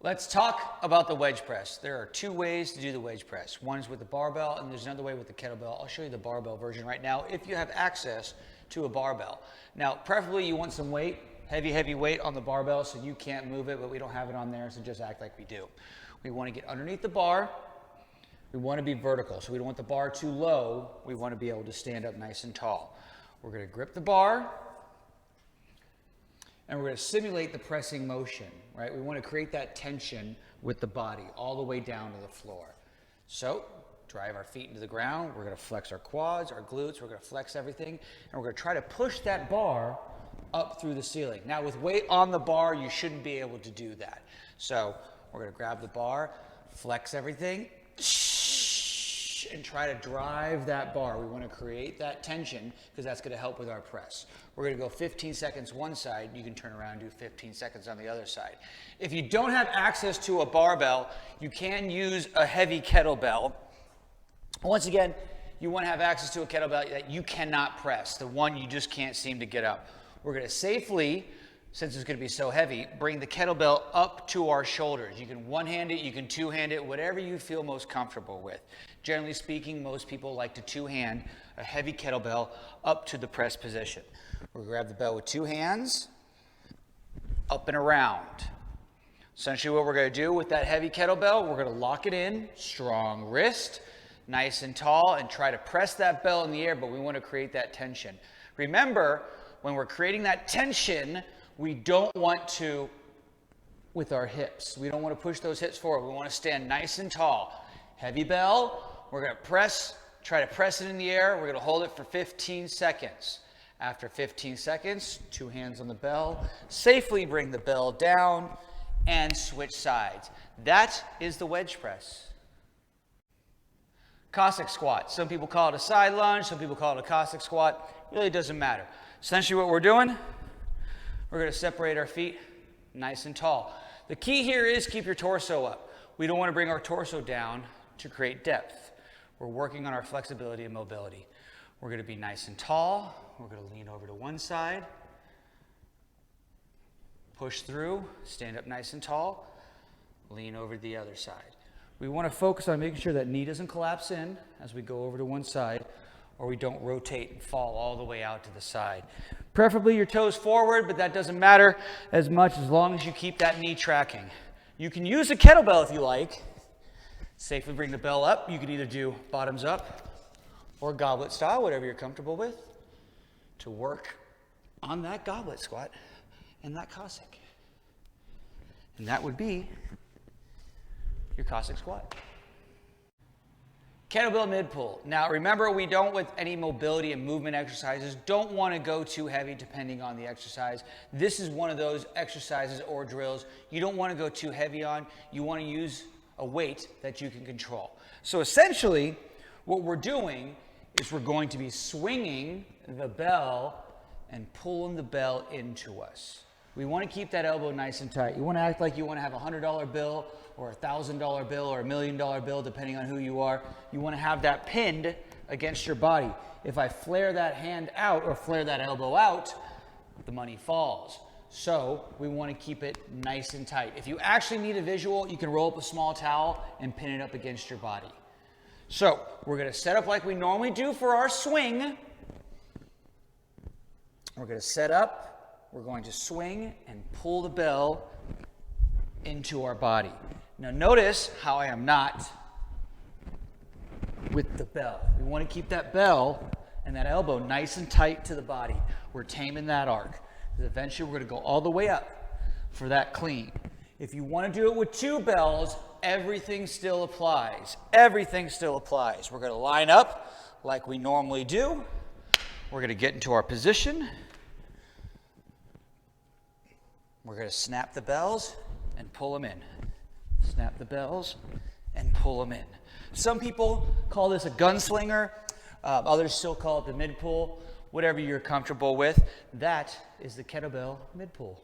Let's talk about the wedge press. There are two ways to do the wedge press. One is with the barbell, and there's another way with the kettlebell. I'll show you the barbell version right now if you have access to a barbell. Now, preferably you want some weight, heavy weight on the barbell so you can't move it, but we don't have it on there, so just act like we do. We want to get underneath the bar. We want to be vertical, so we don't want the bar too low. We want to be able to stand up nice and tall. We're going to grip the bar, and we're going to simulate the pressing motion, right? We want to create that tension with the body all the way down to the floor. So, drive our feet into the ground. We're going to flex our quads, our glutes. We're going to flex everything, and we're going to try to push that bar up through the ceiling. Now, with weight on the bar, you shouldn't be able to do that. So, we're going to grab the bar, flex everything, and try to drive that bar. We want to create that tension because that's going to help with our press. We're going to go 15 seconds one side. You can turn around and do 15 seconds on the other side. If you don't have access to a barbell, you can use a heavy kettlebell. Once again, you want to have access to a kettlebell that you cannot press, the one you just can't seem to get up. We're going to safely, since it's going to be so heavy, bring the kettlebell up to our shoulders. You can one-hand it, you can two-hand it, whatever you feel most comfortable with. Generally speaking, most people like to two-hand a heavy kettlebell up to the press position. We'll grab the bell with two hands, up and around. Essentially what we're going to do with that heavy kettlebell, we're going to lock it in, strong wrist, nice and tall, and try to press that bell in the air, but we want to create that tension. Remember, when we're creating that tension, we don't want to, with our hips, we don't want to push those hips forward. We want to stand nice and tall. Heavy bell, we're going to press, try to press it in the air. We're going to hold it for 15 seconds. After 15 seconds, two hands on the bell, safely bring the bell down and switch sides. That is the wedge press. Cossack squat. Some people call it a side lunge, some people call it a Cossack squat. It really doesn't matter. Essentially what we're doing, we're going to separate our feet nice and tall. The key here is keep your torso up. We don't want to bring our torso down to create depth. We're working on our flexibility and mobility. We're going to be nice and tall. We're going to lean over to one side. Push through, stand up nice and tall. Lean over to the other side. We want to focus on making sure that knee doesn't collapse in as we go over to one side, or we don't rotate and fall all the way out to the side. Preferably your toes forward, but that doesn't matter as much as long as you keep that knee tracking. You can use a kettlebell if you like. Safely bring the bell up. You can either do bottoms up or goblet style, whatever you're comfortable with, to work on that goblet squat and that Cossack. And that would be your Cossack squat. Kettlebell mid pull. Now remember, we don't, with any mobility and movement exercises, don't want to go too heavy depending on the exercise. This is one of those exercises or drills you don't want to go too heavy on. You want to use a weight that you can control. So essentially, what we're doing is we're going to be swinging the bell and pulling the bell into us. We want to keep that elbow nice and tight. You want to act like you want to have a $100 bill or a $1,000 bill or a $1 million bill, depending on who you are. You want to have that pinned against your body. If I flare that hand out or flare that elbow out, the money falls. So we want to keep it nice and tight. If you actually need a visual, you can roll up a small towel and pin it up against your body. So we're going to set up like we normally do for our swing. We're going to set up, we're going to swing and pull the bell into our body. Now notice how I am not with the bell. We want to keep that bell and that elbow nice and tight to the body. We're taming that arc. Eventually we're going to go all the way up for that clean. If you want to do it with two bells, everything still applies. Everything still applies. We're going to line up like we normally do. We're going to get into our position. We're going to snap the bells and pull them in. Snap the bells and pull them in. Some people call this a gunslinger. Others still call it the mid pull. Whatever you're comfortable with, that is the kettlebell mid pull.